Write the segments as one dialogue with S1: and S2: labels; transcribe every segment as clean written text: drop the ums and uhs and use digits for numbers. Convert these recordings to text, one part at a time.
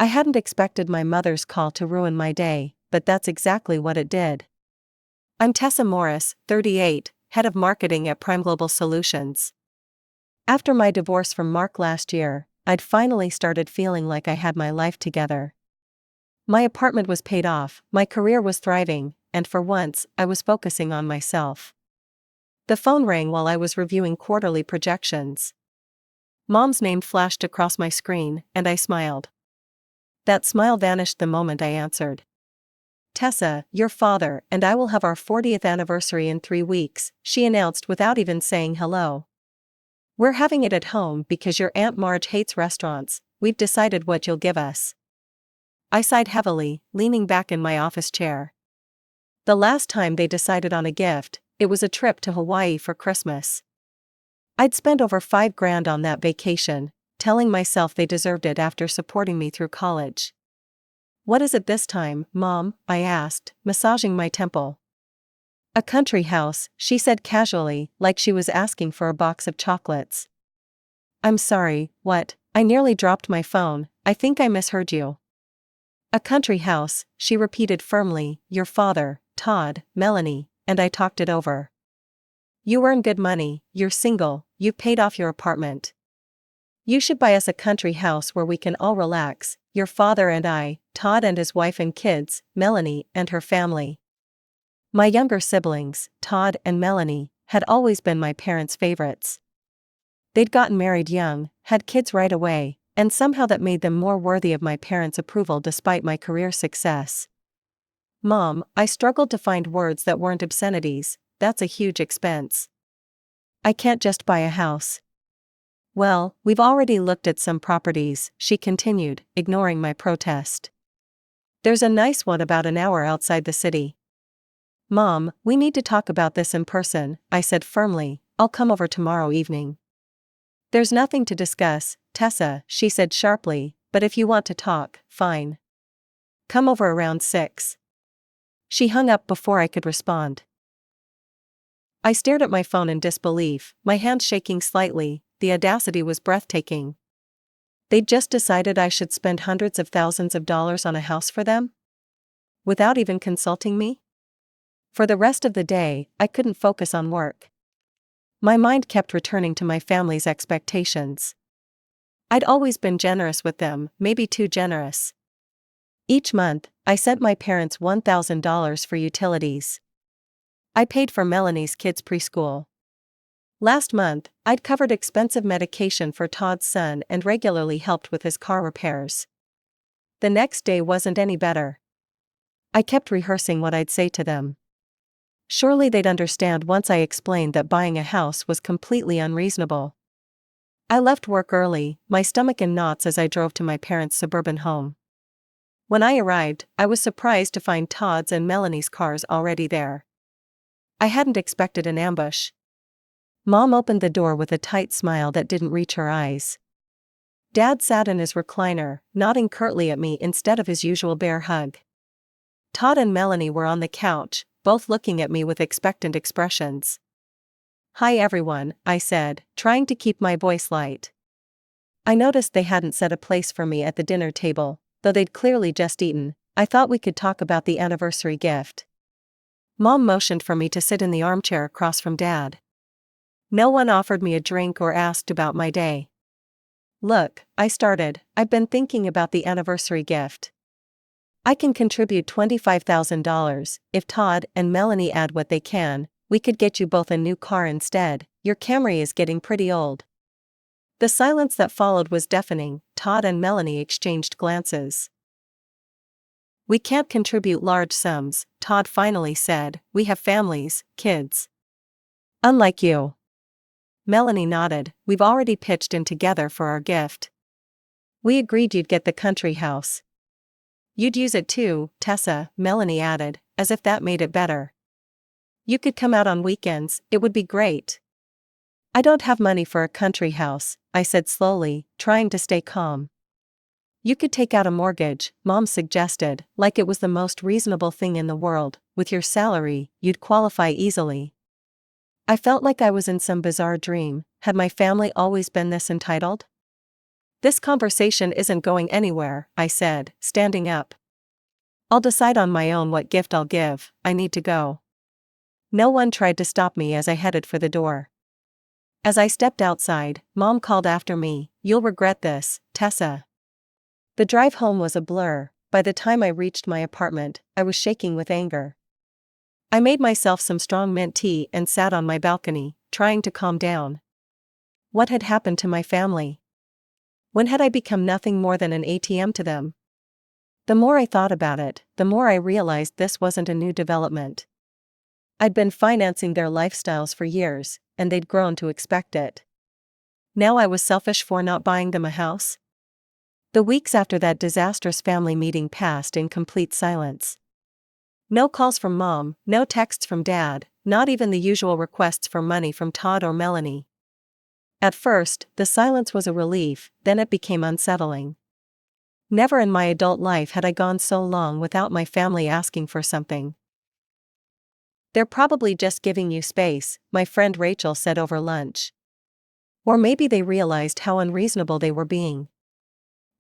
S1: I hadn't expected my mother's call to ruin my day, but that's exactly what it did. I'm Tessa Morris, 38, head of marketing at Prime Global Solutions. After my divorce from Mark last year, I'd finally started feeling like I had my life together. My apartment was paid off, my career was thriving, and for once, I was focusing on myself. The phone rang while I was reviewing quarterly projections. Mom's name flashed across my screen, and I smiled. That smile vanished the moment I answered. Tessa, your father and I will have our 40th anniversary in 3 weeks, she announced without even saying hello. We're having it at home because your Aunt Marge hates restaurants. We've decided what you'll give us. I sighed heavily, leaning back in my office chair. The last time they decided on a gift, it was a trip to Hawaii for Christmas. I'd spent over $5,000 on that vacation, telling myself they deserved it after supporting me through college. What is it this time, Mom? I asked, massaging my temple. A country house, she said casually, like she was asking for a box of chocolates. I'm sorry, what? I nearly dropped my phone. I think I misheard you. A country house, she repeated firmly, your father, Todd, Melanie, and I talked it over. You earn good money, you're single, you've paid off your apartment. You should buy us a country house where we can all relax, your father and I, Todd and his wife and kids, Melanie and her family. My younger siblings, Todd and Melanie, had always been my parents' favorites. They'd gotten married young, had kids right away, and somehow that made them more worthy of my parents' approval despite my career success. Mom, I struggled to find words that weren't obscenities. That's a huge expense. I can't just buy a house. Well, we've already looked at some properties, she continued, ignoring my protest. There's a nice one about an hour outside the city. Mom, we need to talk about this in person, I said firmly. I'll come over tomorrow evening. There's nothing to discuss, Tessa, she said sharply, but if you want to talk, fine. Come over around 6. She hung up before I could respond. I stared at my phone in disbelief, my hands shaking slightly. The audacity was breathtaking. They'd just decided I should spend hundreds of thousands of dollars on a house for them? Without even consulting me? For the rest of the day, I couldn't focus on work. My mind kept returning to my family's expectations. I'd always been generous with them, maybe too generous. Each month, I sent my parents $1,000 for utilities. I paid for Melanie's kids' preschool. Last month, I'd covered expensive medication for Todd's son and regularly helped with his car repairs. The next day wasn't any better. I kept rehearsing what I'd say to them. Surely they'd understand once I explained that buying a house was completely unreasonable. I left work early, my stomach in knots as I drove to my parents' suburban home. When I arrived, I was surprised to find Todd's and Melanie's cars already there. I hadn't expected an ambush. Mom opened the door with a tight smile that didn't reach her eyes. Dad sat in his recliner, nodding curtly at me instead of his usual bear hug. Todd and Melanie were on the couch, both looking at me with expectant expressions. Hi everyone, I said, trying to keep my voice light. I noticed they hadn't set a place for me at the dinner table, though they'd clearly just eaten. I thought we could talk about the anniversary gift. Mom motioned for me to sit in the armchair across from Dad. No one offered me a drink or asked about my day. Look, I started, I've been thinking about the anniversary gift. I can contribute $25,000, if Todd and Melanie add what they can, we could get you both a new car instead, your Camry is getting pretty old. The silence that followed was deafening. Todd and Melanie exchanged glances. We can't contribute large sums, Todd finally said, we have families, kids. Unlike you. Melanie nodded, we've already pitched in together for our gift. We agreed you'd get the country house. You'd use it too, Tessa, Melanie added, as if that made it better. You could come out on weekends, it would be great. I don't have money for a country house, I said slowly, trying to stay calm. You could take out a mortgage, Mom suggested, like it was the most reasonable thing in the world. With your salary, you'd qualify easily. I felt like I was in some bizarre dream. Had my family always been this entitled? This conversation isn't going anywhere, I said, standing up. I'll decide on my own what gift I'll give, I need to go. No one tried to stop me as I headed for the door. As I stepped outside, Mom called after me, "You'll regret this, Tessa." The drive home was a blur. By the time I reached my apartment, I was shaking with anger. I made myself some strong mint tea and sat on my balcony, trying to calm down. What had happened to my family? When had I become nothing more than an ATM to them? The more I thought about it, the more I realized this wasn't a new development. I'd been financing their lifestyles for years, and they'd grown to expect it. Now I was selfish for not buying them a house? The weeks after that disastrous family meeting passed in complete silence. No calls from Mom, no texts from Dad, not even the usual requests for money from Todd or Melanie. At first, the silence was a relief, then it became unsettling. Never in my adult life had I gone so long without my family asking for something. "They're probably just giving you space," my friend Rachel said over lunch. Or maybe they realized how unreasonable they were being.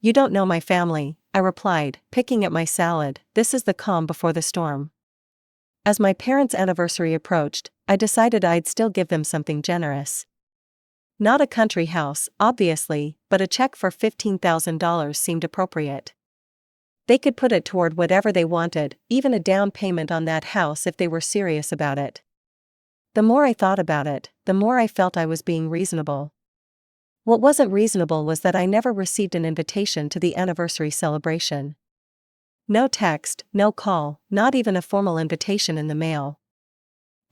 S1: "You don't know my family," I replied, picking at my salad. "This is the calm before the storm." As my parents' anniversary approached, I decided I'd still give them something generous. Not a country house, obviously, but a check for $15,000 seemed appropriate. They could put it toward whatever they wanted, even a down payment on that house if they were serious about it. The more I thought about it, the more I felt I was being reasonable. What wasn't reasonable was that I never received an invitation to the anniversary celebration. No text, no call, not even a formal invitation in the mail.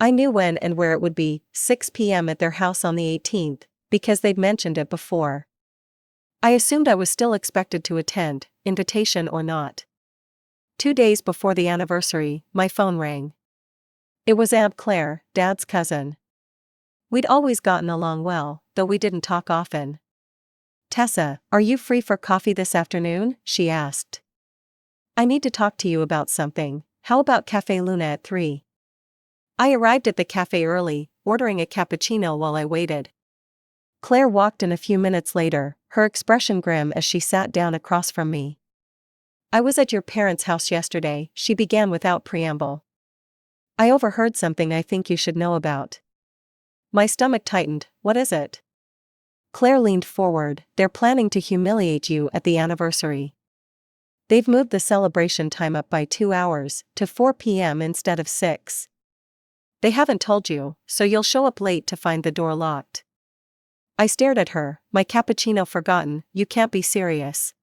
S1: I knew when and where it would be, 6 p.m. at their house on the 18th, because they'd mentioned it before. I assumed I was still expected to attend, invitation or not. 2 days before the anniversary, my phone rang. It was Aunt Claire, Dad's cousin. We'd always gotten along well, though we didn't talk often. "Tessa, are you free for coffee this afternoon?" she asked. "I need to talk to you about something. How about Café Luna at 3? I arrived at the cafe early, ordering a cappuccino while I waited. Claire walked in a few minutes later, her expression grim as she sat down across from me. "I was at your parents' house yesterday," she began without preamble. "I overheard something I think you should know about." My stomach tightened. "What is it?" Claire leaned forward. "They're planning to humiliate you at the anniversary. They've moved the celebration time up by 2 hours, to 4 p.m. instead of 6. They haven't told you, so you'll show up late to find the door locked." I stared at her, my cappuccino forgotten. "You can't be serious."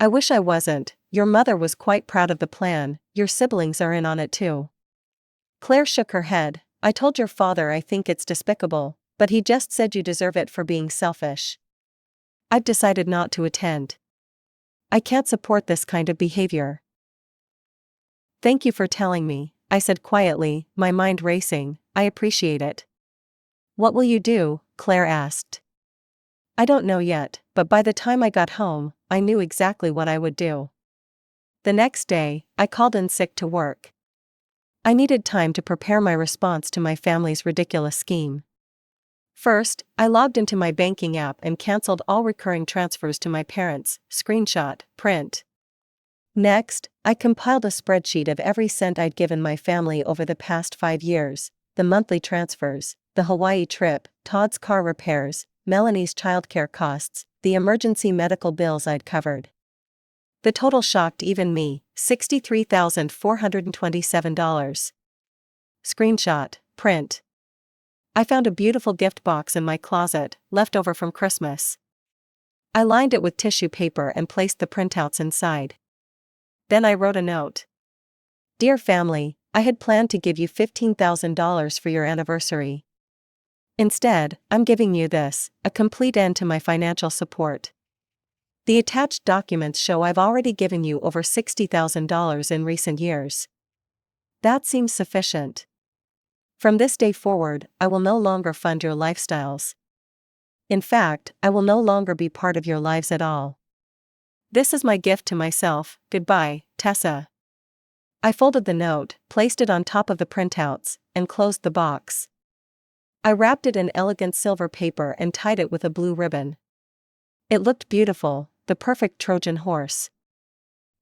S1: "I wish I wasn't. Your mother was quite proud of the plan, your siblings are in on it too." Claire shook her head. "I told your father I think it's despicable, but he just said you deserve it for being selfish. I've decided not to attend. I can't support this kind of behavior." "Thank you for telling me," I said quietly, my mind racing. "I appreciate it." "What will you do?" Claire asked. "I don't know yet, but by the time I got home, I knew exactly what I would do." The next day, I called in sick to work. I needed time to prepare my response to my family's ridiculous scheme. First, I logged into my banking app and canceled all recurring transfers to my parents, screenshot, print. Next, I compiled a spreadsheet of every cent I'd given my family over the past 5 years, the monthly transfers, the Hawaii trip, Todd's car repairs, Melanie's childcare costs, the emergency medical bills I'd covered. The total shocked even me, $63,427. Screenshot, print. I found a beautiful gift box in my closet, left over from Christmas. I lined it with tissue paper and placed the printouts inside. Then I wrote a note. "Dear family, I had planned to give you $15,000 for your anniversary. Instead, I'm giving you this, a complete end to my financial support. The attached documents show I've already given you over $60,000 in recent years. That seems sufficient. From this day forward, I will no longer fund your lifestyles. In fact, I will no longer be part of your lives at all. This is my gift to myself. Goodbye, Tessa." I folded the note, placed it on top of the printouts, and closed the box. I wrapped it in elegant silver paper and tied it with a blue ribbon. It looked beautiful, the perfect Trojan horse.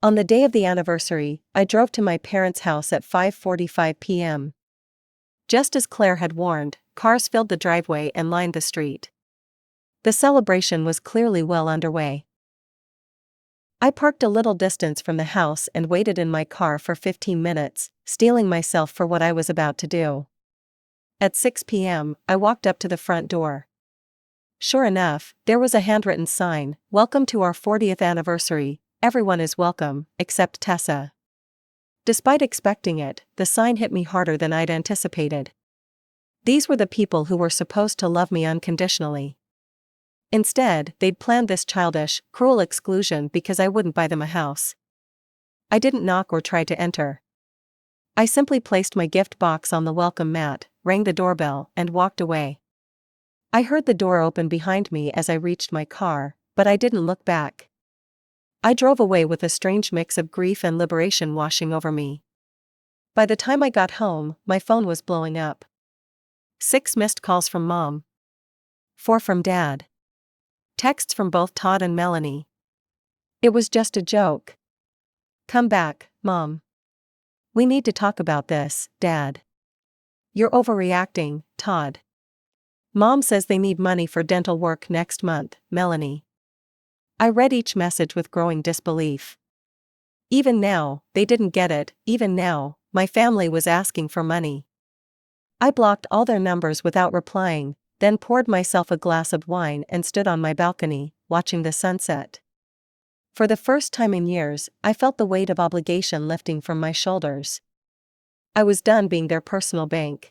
S1: On the day of the anniversary, I drove to my parents' house at 5:45 p.m. Just as Claire had warned, cars filled the driveway and lined the street. The celebration was clearly well underway. I parked a little distance from the house and waited in my car for 15 minutes, steeling myself for what I was about to do. At 6 p.m., I walked up to the front door. Sure enough, there was a handwritten sign, "Welcome to our 40th anniversary, everyone is welcome, except Tessa." Despite expecting it, the sign hit me harder than I'd anticipated. These were the people who were supposed to love me unconditionally. Instead, they'd planned this childish, cruel exclusion because I wouldn't buy them a house. I didn't knock or try to enter. I simply placed my gift box on the welcome mat, rang the doorbell, and walked away. I heard the door open behind me as I reached my car, but I didn't look back. I drove away with a strange mix of grief and liberation washing over me. By the time I got home, my phone was blowing up. 6 missed calls from Mom. 4 from Dad. Texts from both Todd and Melanie. It was just a joke. "Come back, Mom. We need to talk about this, Dad. You're overreacting, Todd. Mom says they need money for dental work next month, Melanie." I read each message with growing disbelief. Even now, they didn't get it. Even now, my family was asking for money. I blocked all their numbers without replying, then poured myself a glass of wine and stood on my balcony, watching the sunset. For the first time in years, I felt the weight of obligation lifting from my shoulders. I was done being their personal bank.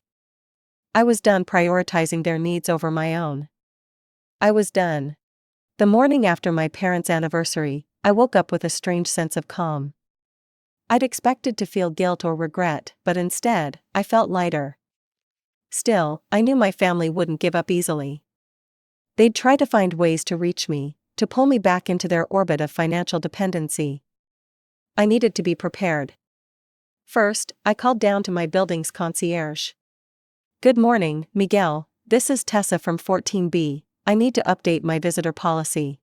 S1: I was done prioritizing their needs over my own. I was done. The morning after my parents' anniversary, I woke up with a strange sense of calm. I'd expected to feel guilt or regret, but instead, I felt lighter. Still, I knew my family wouldn't give up easily. They'd try to find ways to reach me, to pull me back into their orbit of financial dependency. I needed to be prepared. First, I called down to my building's concierge. "Good morning, Miguel. This is Tessa from 14B. I need to update my visitor policy.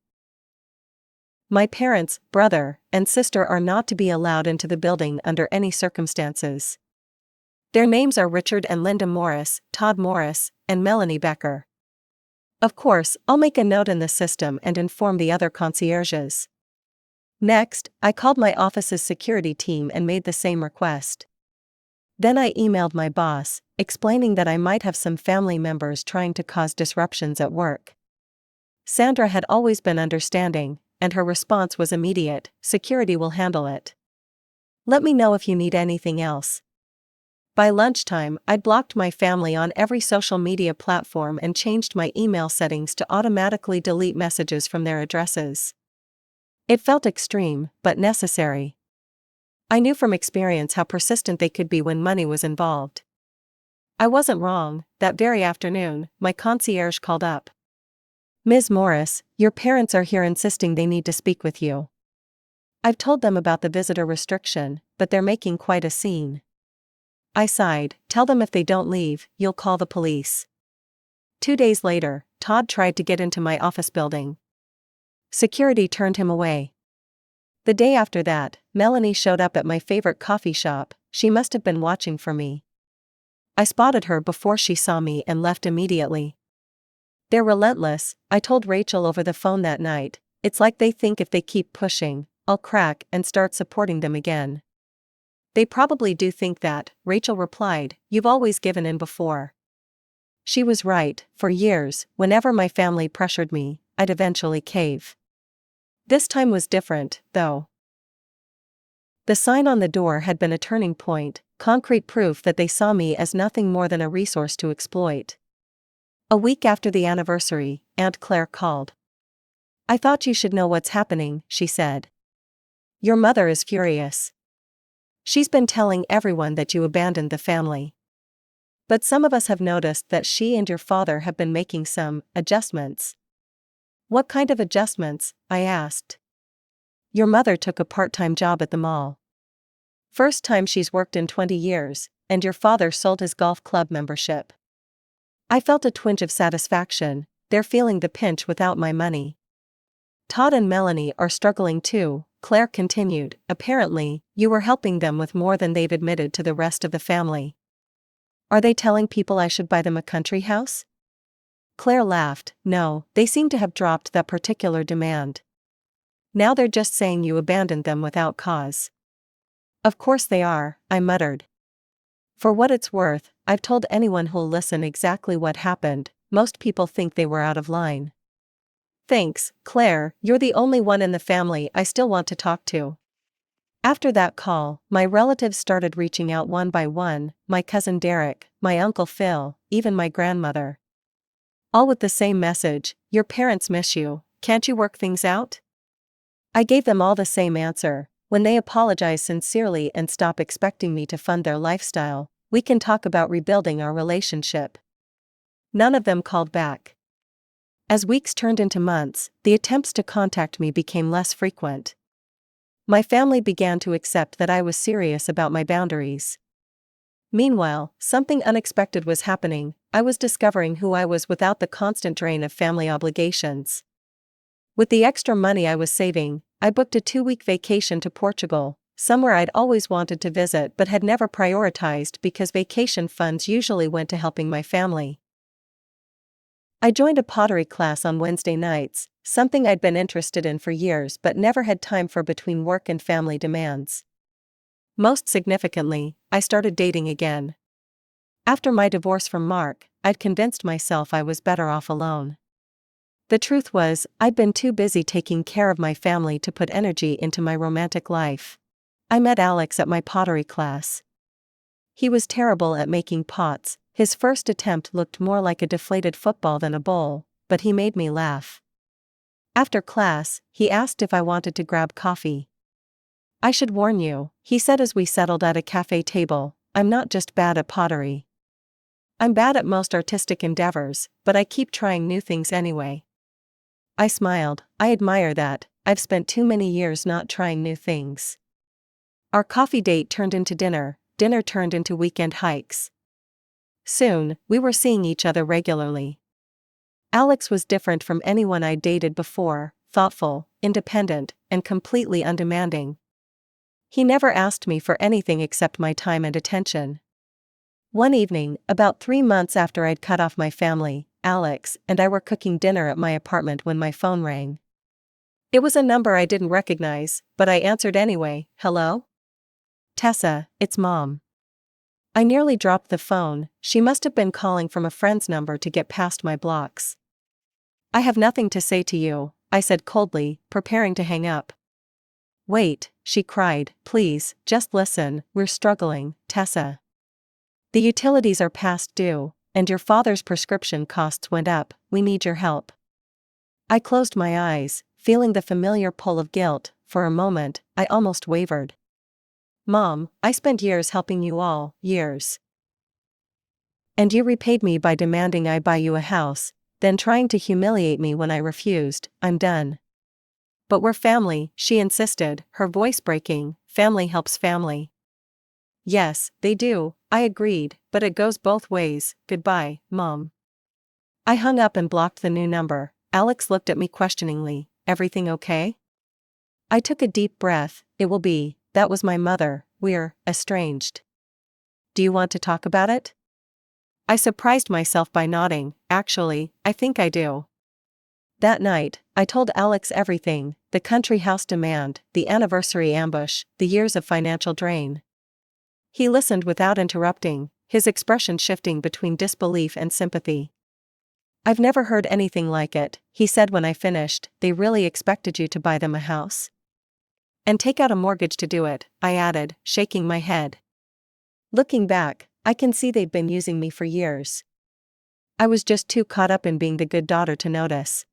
S1: My parents, brother, and sister are not to be allowed into the building under any circumstances. Their names are Richard and Linda Morris, Todd Morris, and Melanie Becker. Of course, I'll make a note in the system and inform the other concierges." Next, I called my office's security team and made the same request. Then I emailed my boss, explaining that I might have some family members trying to cause disruptions at work. Sandra had always been understanding, and her response was immediate: "Security will handle it. Let me know if you need anything else." By lunchtime, I'd blocked my family on every social media platform and changed my email settings to automatically delete messages from their addresses. It felt extreme, but necessary. I knew from experience how persistent they could be when money was involved. I wasn't wrong. That very afternoon, my concierge called up. "Ms. Morris, your parents are here insisting they need to speak with you. I've told them about the visitor restriction, but they're making quite a scene." I sighed. "Tell them if they don't leave, you'll call the police." 2 days later, Todd tried to get into my office building. Security turned him away. The day after that, Melanie showed up at my favorite coffee shop. She must have been watching for me. I spotted her before she saw me and left immediately. "They're relentless," I told Rachel over the phone that night. "It's like they think if they keep pushing, I'll crack and start supporting them again." "They probably do think that," Rachel replied. "You've always given in before." She was right. For years, whenever my family pressured me, I'd eventually cave. This time was different, though. The sign on the door had been a turning point, concrete proof that they saw me as nothing more than a resource to exploit. A week after the anniversary, Aunt Claire called. "I thought you should know what's happening," she said. "Your mother is furious. She's been telling everyone that you abandoned the family. But some of us have noticed that she and your father have been making some adjustments." "What kind of adjustments?" I asked. "Your mother took a part-time job at the mall. First time she's worked in 20 years, and your father sold his golf club membership." I felt a twinge of satisfaction. They're feeling the pinch without my money. Todd and Melanie are struggling too, Claire continued. Apparently, you were helping them with more than they've admitted to the rest of the family. Are they telling people I should buy them a country house? Claire laughed. No, they seem to have dropped that particular demand. Now they're just saying you abandoned them without cause. Of course they are, I muttered. For what it's worth, I've told anyone who'll listen exactly what happened. Most people think they were out of line. Thanks, Claire, you're the only one in the family I still want to talk to. After that call, my relatives started reaching out one by one, my cousin Derek, my uncle Phil, even my grandmother. All with the same message: your parents miss you, can't you work things out? I gave them all the same answer: when they apologize sincerely and stop expecting me to fund their lifestyle, we can talk about rebuilding our relationship. None of them called back. As weeks turned into months, the attempts to contact me became less frequent. My family began to accept that I was serious about my boundaries. Meanwhile, something unexpected was happening. I was discovering who I was without the constant drain of family obligations. With the extra money I was saving, I booked a 2-week vacation to Portugal, somewhere I'd always wanted to visit but had never prioritized because vacation funds usually went to helping my family. I joined a pottery class on Wednesday nights, something I'd been interested in for years but never had time for between work and family demands. Most significantly, I started dating again. After my divorce from Mark, I'd convinced myself I was better off alone. The truth was, I'd been too busy taking care of my family to put energy into my romantic life. I met Alex at my pottery class. He was terrible at making pots. His first attempt looked more like a deflated football than a bowl, but he made me laugh. After class, he asked if I wanted to grab coffee. I should warn you, he said as we settled at a cafe table, I'm not just bad at pottery. I'm bad at most artistic endeavors, but I keep trying new things anyway. I smiled. I admire that. I've spent too many years not trying new things. Our coffee date turned into dinner, dinner turned into weekend hikes. Soon, we were seeing each other regularly. Alex was different from anyone I'd dated before, thoughtful, independent, and completely undemanding. He never asked me for anything except my time and attention. One evening, about 3 months after I'd cut off my family, Alex and I were cooking dinner at my apartment when my phone rang. It was a number I didn't recognize, but I answered anyway. Hello? Tessa, it's Mom. I nearly dropped the phone. She must have been calling from a friend's number to get past my blocks. I have nothing to say to you, I said coldly, preparing to hang up. Wait, she cried, please, just listen, we're struggling, Tessa. The utilities are past due, and your father's prescription costs went up, we need your help. I closed my eyes, feeling the familiar pull of guilt. For a moment, I almost wavered. Mom, I spent years helping you all, years. And you repaid me by demanding I buy you a house, then trying to humiliate me when I refused. I'm done. But we're family, she insisted, her voice breaking. Family helps family. Yes, they do, I agreed, but it goes both ways. Goodbye, Mom. I hung up and blocked the new number. Alex looked at me questioningly. Everything okay? I took a deep breath. It will be. That was my mother. We're estranged. Do you want to talk about it? I surprised myself by nodding. Actually, I think I do. That night, I told Alex everything: the country house demand, the anniversary ambush, the years of financial drain. He listened without interrupting, his expression shifting between disbelief and sympathy. I've never heard anything like it, he said when I finished. They really expected you to buy them a house? And take out a mortgage to do it, I added, shaking my head. Looking back, I can see they'd been using me for years. I was just too caught up in being the good daughter to notice.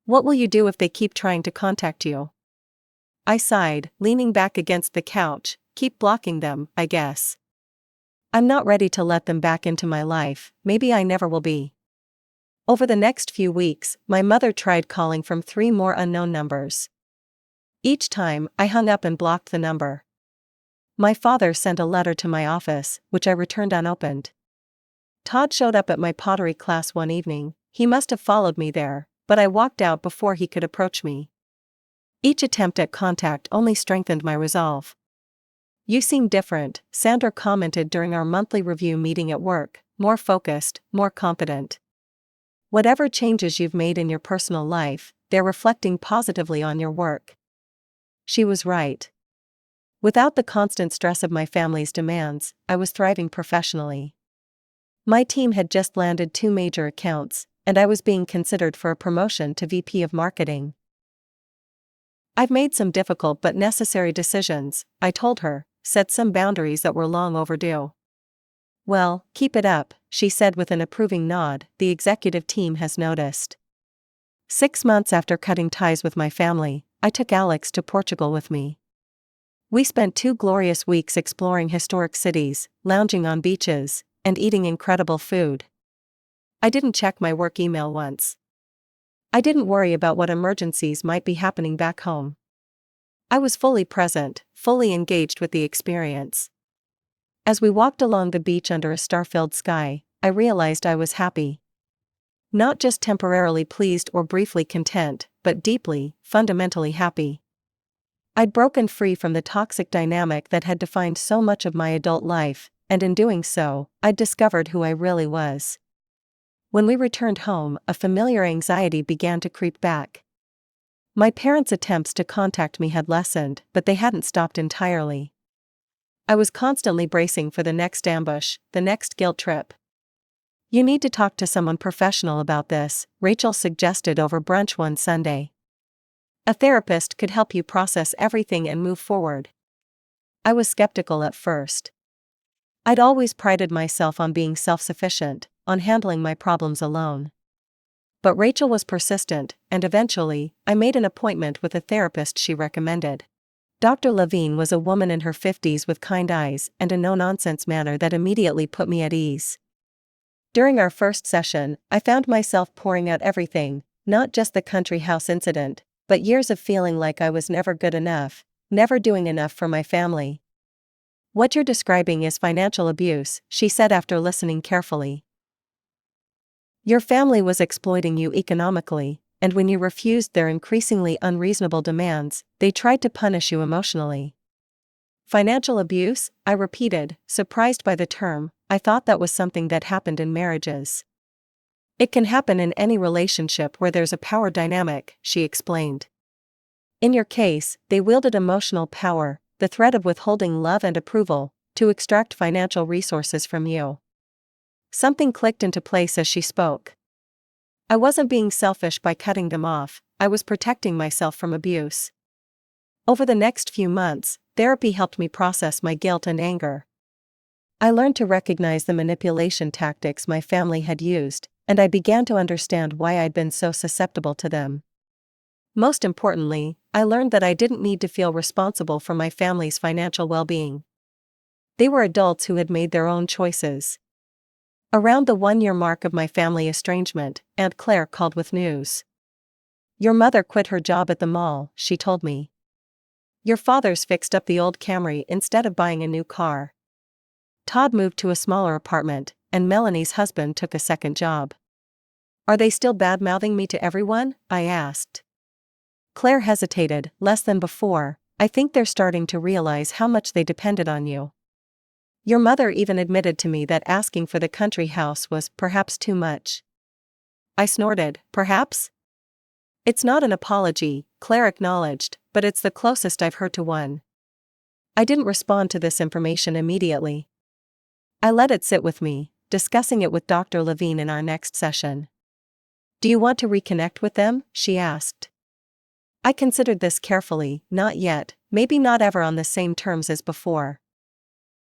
S1: What will you do if they keep trying to contact you? I sighed, leaning back against the couch. Keep blocking them, I guess. I'm not ready to let them back into my life, maybe I never will be. Over the next few weeks, my mother tried calling from 3 more unknown numbers. Each time, I hung up and blocked the number. My father sent a letter to my office, which I returned unopened. Todd showed up at my pottery class one evening. He must have followed me there, but I walked out before he could approach me. Each attempt at contact only strengthened my resolve. "You seem different," Sandra commented during our monthly review meeting at work, "more focused, more confident. Whatever changes you've made in your personal life, they're reflecting positively on your work." She was right. Without the constant stress of my family's demands, I was thriving professionally. My team had just landed 2 major accounts, and I was being considered for a promotion to VP of Marketing. "I've made some difficult but necessary decisions," I told her, set some boundaries that were long overdue. "Well, keep it up," she said with an approving nod. "The executive team has noticed." 6 months after cutting ties with my family, I took Alex to Portugal with me. We spent 2 glorious weeks exploring historic cities, lounging on beaches, and eating incredible food. I didn't check my work email once. I didn't worry about what emergencies might be happening back home. I was fully present, fully engaged with the experience. As we walked along the beach under a star-filled sky, I realized I was happy. Not just temporarily pleased or briefly content, but deeply, fundamentally happy. I'd broken free from the toxic dynamic that had defined so much of my adult life, and in doing so, I'd discovered who I really was. When we returned home, a familiar anxiety began to creep back. My parents' attempts to contact me had lessened, but they hadn't stopped entirely. I was constantly bracing for the next ambush, the next guilt trip. "You need to talk to someone professional about this," Rachel suggested over brunch one Sunday. "A therapist could help you process everything and move forward." I was skeptical at first. I'd always prided myself on being self-sufficient, on handling my problems alone. But Rachel was persistent, and eventually, I made an appointment with a therapist she recommended. Dr. Levine was a woman in her 50s with kind eyes and a no-nonsense manner that immediately put me at ease. During our first session, I found myself pouring out everything, not just the country house incident, but years of feeling like I was never good enough, never doing enough for my family. "What you're describing is financial abuse," she said after listening carefully. "Your family was exploiting you economically, and when you refused their increasingly unreasonable demands, they tried to punish you emotionally." "Financial abuse?" I repeated, surprised by the term. I thought that was something that happened in marriages. "It can happen in any relationship where there's a power dynamic," she explained. "In your case, they wielded emotional power, the threat of withholding love and approval, to extract financial resources from you." Something clicked into place as she spoke. I wasn't being selfish by cutting them off, I was protecting myself from abuse. Over the next few months, therapy helped me process my guilt and anger. I learned to recognize the manipulation tactics my family had used, and I began to understand why I'd been so susceptible to them. Most importantly, I learned that I didn't need to feel responsible for my family's financial well-being. They were adults who had made their own choices. Around the 1-year mark of my family estrangement, Aunt Claire called with news. "Your mother quit her job at the mall," she told me. "Your father's fixed up the old Camry instead of buying a new car. Todd moved to a smaller apartment, and Melanie's husband took a second job." "Are they still bad-mouthing me to everyone?" I asked. Claire hesitated. "Less than before. I think they're starting to realize how much they depended on you. Your mother even admitted to me that asking for the country house was perhaps too much." I snorted. "Perhaps?" "It's not an apology," Claire acknowledged, "but it's the closest I've heard to one." I didn't respond to this information immediately. I let it sit with me, discussing it with Dr. Levine in our next session. "Do you want to reconnect with them?" she asked. I considered this carefully. Not yet, maybe not ever on the same terms as before.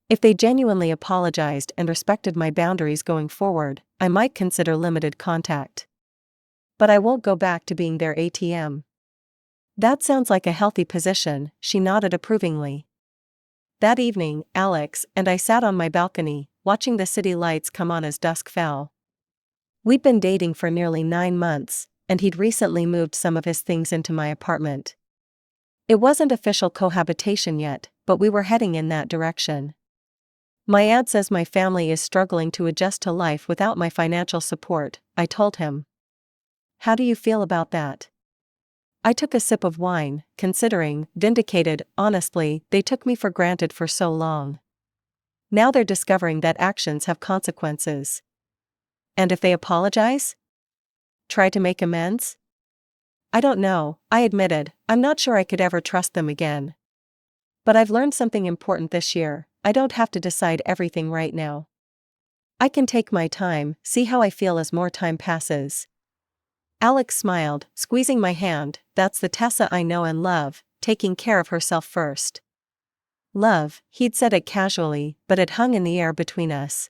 S1: If they genuinely apologized and respected my boundaries going forward, I might consider limited contact. But I won't go back to being their ATM. "That sounds like a healthy position," she nodded approvingly. That evening, Alex and I sat on my balcony, watching the city lights come on as dusk fell. We'd been dating for nearly 9 months, and he'd recently moved some of his things into my apartment. It wasn't official cohabitation yet, but we were heading in that direction. "My aunt says my family is struggling to adjust to life without my financial support," I told him. How do you feel about that? I took a sip of wine, considering, vindicated. Honestly, they took me for granted for so long. Now they're discovering that actions have consequences. And if they apologize? Try to make amends? I don't know, I admitted. I'm not sure I could ever trust them again. But I've learned something important this year. I don't have to decide everything right now. I can take my time, see how I feel as more time passes. Alex smiled, squeezing my hand. That's the Tessa I know and love, taking care of herself first. Love, he'd said it casually, but it hung in the air between us.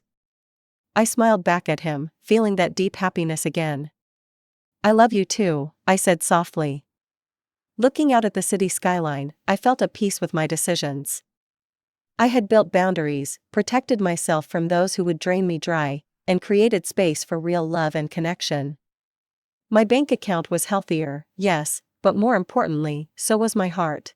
S1: I smiled back at him, feeling that deep happiness again. I love you too, I said softly. Looking out at the city skyline, I felt at peace with my decisions. I had built boundaries, protected myself from those who would drain me dry, and created space for real love and connection. My bank account was healthier, yes, but more importantly, so was my heart.